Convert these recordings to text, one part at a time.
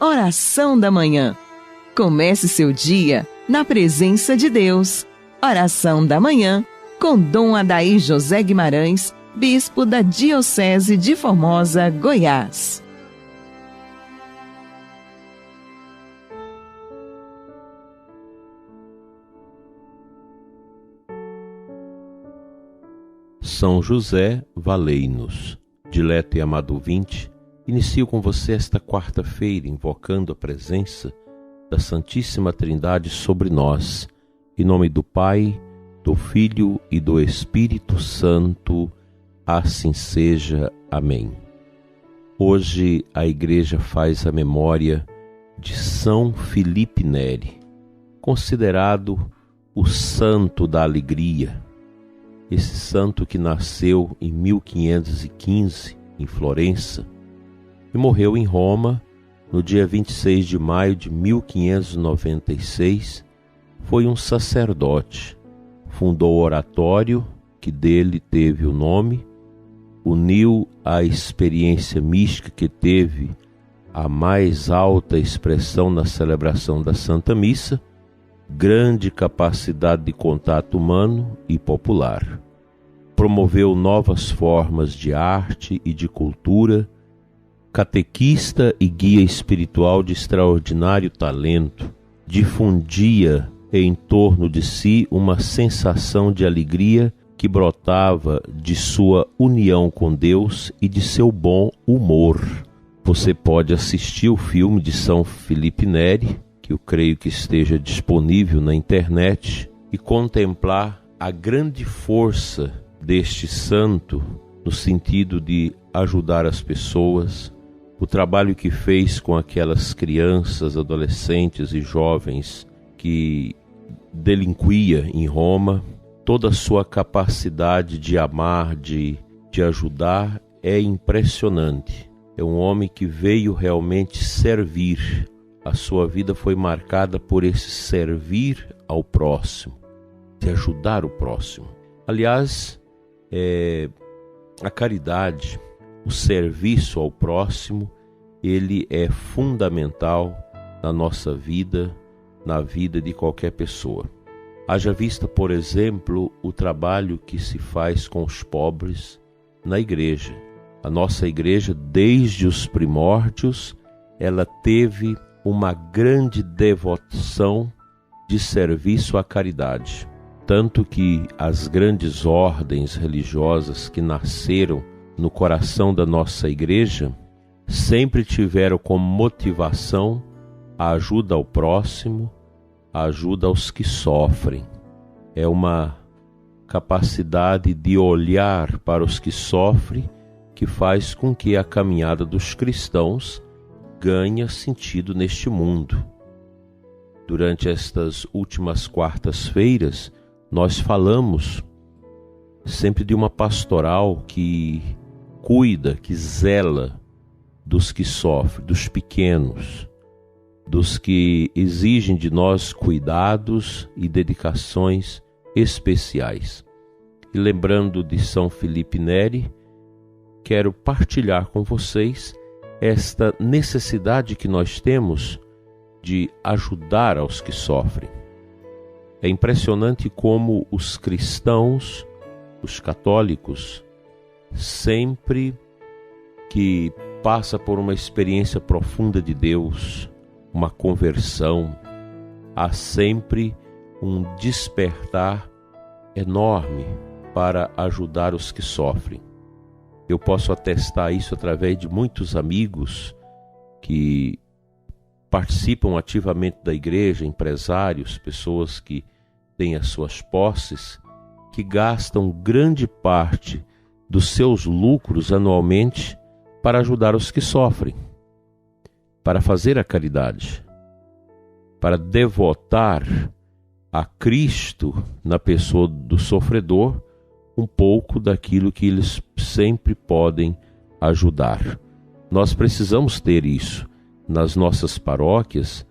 Oração da Manhã. Comece seu dia na presença de Deus. Oração da Manhã com Dom Adair José Guimarães, Bispo da Diocese de Formosa, Goiás. São José, valei-nos. Dileto e amado ouvinte, inicio com você esta quarta-feira invocando a presença da Santíssima Trindade sobre nós, em nome do Pai, do Filho e do Espírito Santo, assim seja. Amém. Hoje a Igreja faz a memória de São Filipe Neri, considerado o santo da alegria. Esse santo que nasceu em 1515 em Florença e morreu em Roma no dia 26 de maio de 1596, foi um sacerdote. Fundou o oratório, que dele teve o nome, uniu a experiência mística que teve a mais alta expressão na celebração da Santa Missa, grande capacidade de contato humano e popular. Promoveu novas formas de arte e de cultura, catequista e guia espiritual de extraordinário talento, difundia em torno de si uma sensação de alegria que brotava de sua união com Deus e de seu bom humor. Você pode assistir o filme de São Filipe Neri, que eu creio que esteja disponível na internet, e contemplar a grande força deste santo no sentido de ajudar as pessoas, o trabalho que fez com aquelas crianças, adolescentes e jovens que delinquia em Roma, toda a sua capacidade de amar, de ajudar é impressionante. É um homem que veio realmente servir. A sua vida foi marcada por esse servir ao próximo, de ajudar o próximo. Aliás, a caridade, o serviço ao próximo, ele é fundamental na nossa vida, na vida de qualquer pessoa. Haja vista, por exemplo, o trabalho que se faz com os pobres na igreja. A nossa igreja, desde os primórdios, ela teve uma grande devoção de serviço à caridade. Tanto que as grandes ordens religiosas que nasceram no coração da nossa igreja sempre tiveram como motivação a ajuda ao próximo, a ajuda aos que sofrem. É uma capacidade de olhar para os que sofrem que faz com que a caminhada dos cristãos ganhe sentido neste mundo. Durante estas últimas quartas-feiras, nós falamos sempre de uma pastoral que cuida, que zela dos que sofrem, dos pequenos, dos que exigem de nós cuidados e dedicações especiais. E lembrando de São Filipe Neri, quero partilhar com vocês esta necessidade que nós temos de ajudar aos que sofrem. É impressionante como os cristãos, os católicos, sempre que passa por uma experiência profunda de Deus, uma conversão, há sempre um despertar enorme para ajudar os que sofrem. Eu posso atestar isso através de muitos amigos que participam ativamente da igreja, empresários, pessoas que têm as suas posses, que gastam grande parte dos seus lucros anualmente para ajudar os que sofrem, para fazer a caridade, para devotar a Cristo na pessoa do sofredor um pouco daquilo que eles sempre podem ajudar. Nós precisamos ter isso nas nossas paróquias,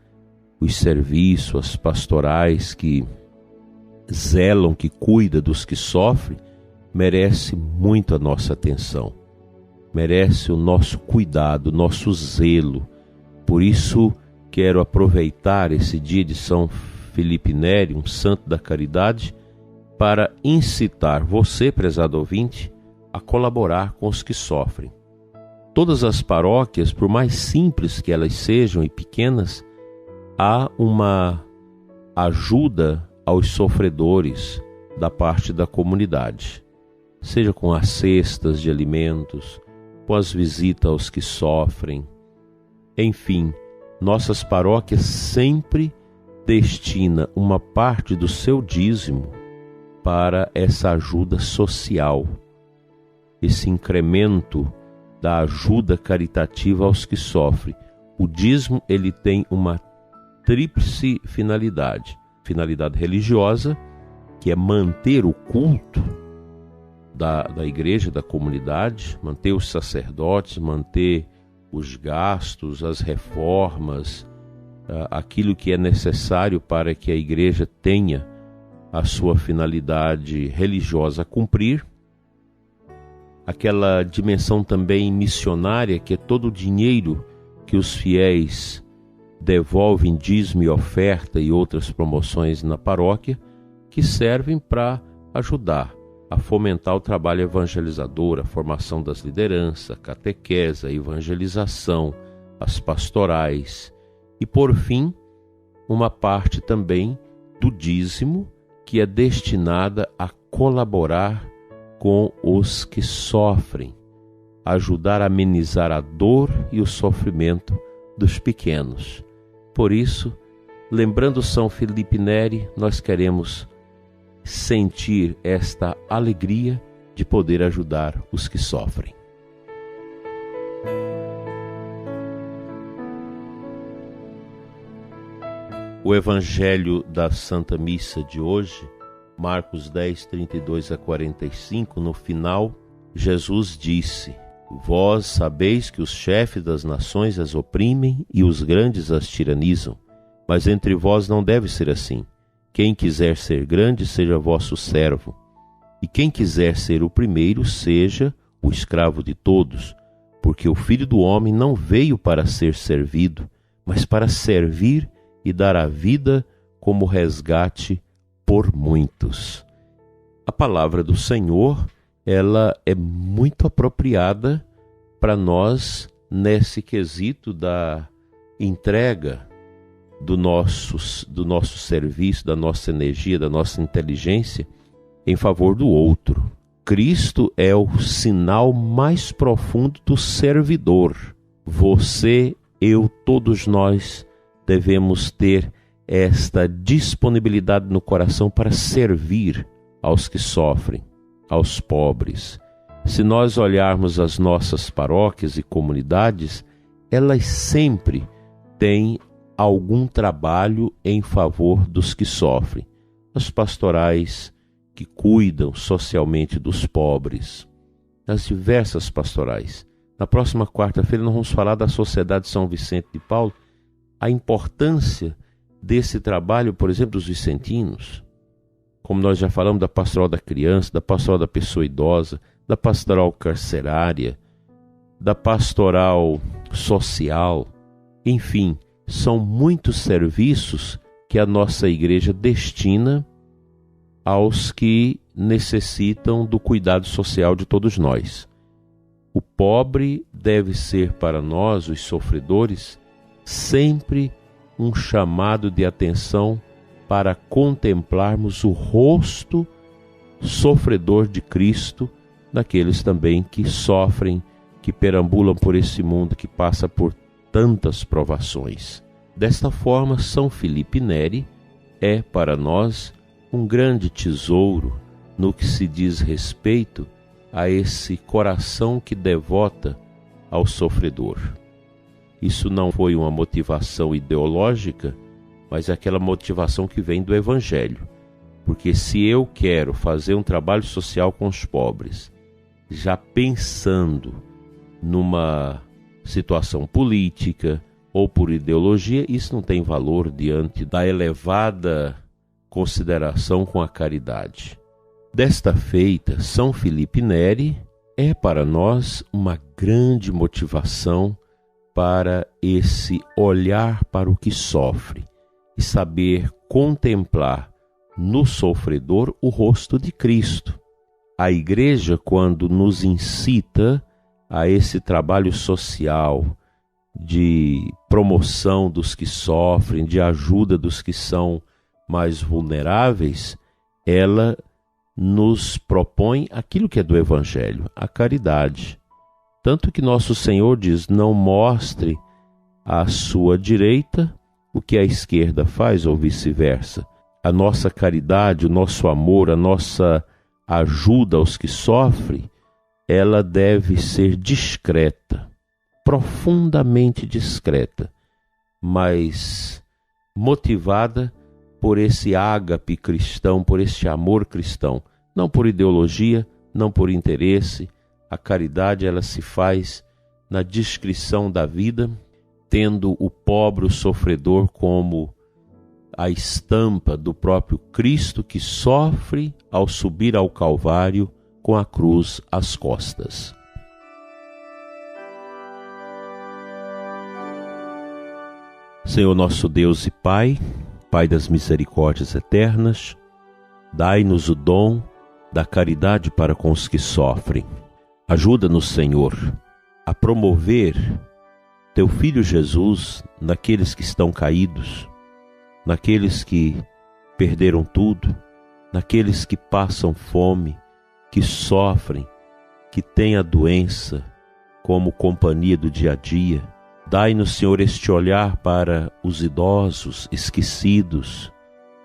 os serviços, as pastorais que zelam, que cuidam dos que sofrem, merece muito a nossa atenção, merece o nosso cuidado, o nosso zelo, por isso quero aproveitar esse dia de São Felipe Neri, um santo da caridade, para incitar você, prezado ouvinte, a colaborar com os que sofrem. Todas as paróquias, por mais simples que elas sejam e pequenas, há uma ajuda aos sofredores da parte da comunidade, seja com as cestas de alimentos, com as visitas aos que sofrem. Enfim, nossas paróquias sempre destinam uma parte do seu dízimo para essa ajuda social, esse incremento da ajuda caritativa aos que sofrem. O dízimo, ele tem uma tríplice finalidade. Finalidade religiosa, que é manter o culto da igreja, da comunidade, manter os sacerdotes, manter os gastos, as reformas, aquilo que é necessário para que a igreja tenha a sua finalidade religiosa a cumprir. Aquela dimensão também missionária, que é todo o dinheiro que os fiéis devolvem, dízimo e oferta e outras promoções na paróquia, que servem para ajudar a fomentar o trabalho evangelizador, a formação das lideranças, a catequese, a evangelização, as pastorais e, por fim, uma parte também do dízimo que é destinada a colaborar com os que sofrem, ajudar a amenizar a dor e o sofrimento dos pequenos. Por isso, lembrando São Felipe Neri, nós queremos sentir esta alegria de poder ajudar os que sofrem. O Evangelho da Santa Missa de hoje, Marcos 10, 32 a 45, no final, Jesus disse: Vós sabeis que os chefes das nações as oprimem e os grandes as tiranizam, mas entre vós não deve ser assim. Quem quiser ser grande, seja vosso servo, e quem quiser ser o primeiro, seja o escravo de todos, porque o Filho do Homem não veio para ser servido, mas para servir e dar a vida como resgate por muitos. A palavra do Senhor, ela é muito apropriada para nós nesse quesito da entrega do nosso serviço, da nossa energia, da nossa inteligência em favor do outro. Cristo é o sinal mais profundo do servidor. Você, eu, todos nós devemos ter esta disponibilidade no coração para servir aos que sofrem, aos pobres. Se nós olharmos as nossas paróquias e comunidades, elas sempre têm algum trabalho em favor dos que sofrem. As pastorais que cuidam socialmente dos pobres, as diversas pastorais. Na próxima quarta-feira nós vamos falar da Sociedade São Vicente de Paulo, a importância desse trabalho, por exemplo, dos vicentinos, como nós já falamos da pastoral da criança, da pastoral da pessoa idosa, da pastoral carcerária, da pastoral social, enfim, são muitos serviços que a nossa igreja destina aos que necessitam do cuidado social de todos nós. O pobre deve ser para nós, os sofredores, sempre um chamado de atenção para contemplarmos o rosto sofredor de Cristo daqueles também que sofrem, que perambulam por esse mundo, que passa por tantas provações. Desta forma, São Felipe Neri é para nós um grande tesouro no que se diz respeito a esse coração que devota ao sofredor. Isso não foi uma motivação ideológica, mas é aquela motivação que vem do Evangelho. Porque se eu quero fazer um trabalho social com os pobres, já pensando numa situação política ou por ideologia, isso não tem valor diante da elevada consideração com a caridade. Desta feita, São Felipe Neri é para nós uma grande motivação para esse olhar para o que sofre e saber contemplar no sofredor o rosto de Cristo. A Igreja, quando nos incita a esse trabalho social de promoção dos que sofrem, de ajuda dos que são mais vulneráveis, ela nos propõe aquilo que é do Evangelho, a caridade. Tanto que nosso Senhor diz: não mostre à sua direita o que a esquerda faz, ou vice-versa. A nossa caridade, o nosso amor, a nossa ajuda aos que sofrem, ela deve ser discreta, profundamente discreta, mas motivada por esse ágape cristão, por esse amor cristão, não por ideologia, não por interesse. A caridade, ela se faz na discrição da vida, tendo o pobre, o sofredor, como a estampa do próprio Cristo que sofre ao subir ao Calvário com a cruz às costas. Senhor nosso Deus e Pai, Pai das misericórdias eternas, dai-nos o dom da caridade para com os que sofrem. Ajuda-nos, Senhor, a promover Teu Filho Jesus naqueles que estão caídos, naqueles que perderam tudo, naqueles que passam fome, que sofrem, que têm a doença como companhia do dia a dia. Dai-nos, Senhor, este olhar para os idosos esquecidos,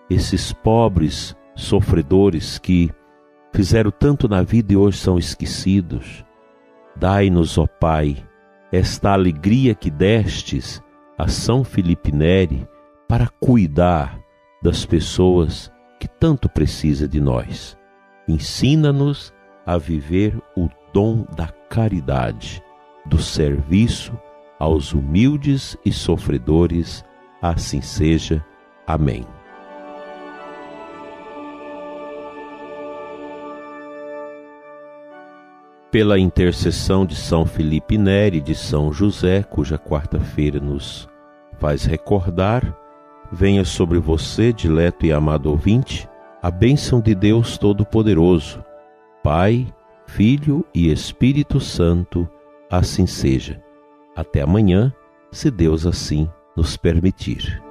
esses pobres sofredores que fizeram tanto na vida e hoje são esquecidos. Dai-nos, ó Pai, esta alegria que destes a São Felipe Neri para cuidar das pessoas que tanto precisam de nós. Ensina-nos a viver o dom da caridade, do serviço aos humildes e sofredores. Assim seja. Amém. Pela intercessão de São Felipe Neri e de São José, cuja quarta-feira nos faz recordar, venha sobre você, dileto e amado ouvinte, a bênção de Deus Todo-Poderoso, Pai, Filho e Espírito Santo. Assim seja. Até amanhã, se Deus assim nos permitir.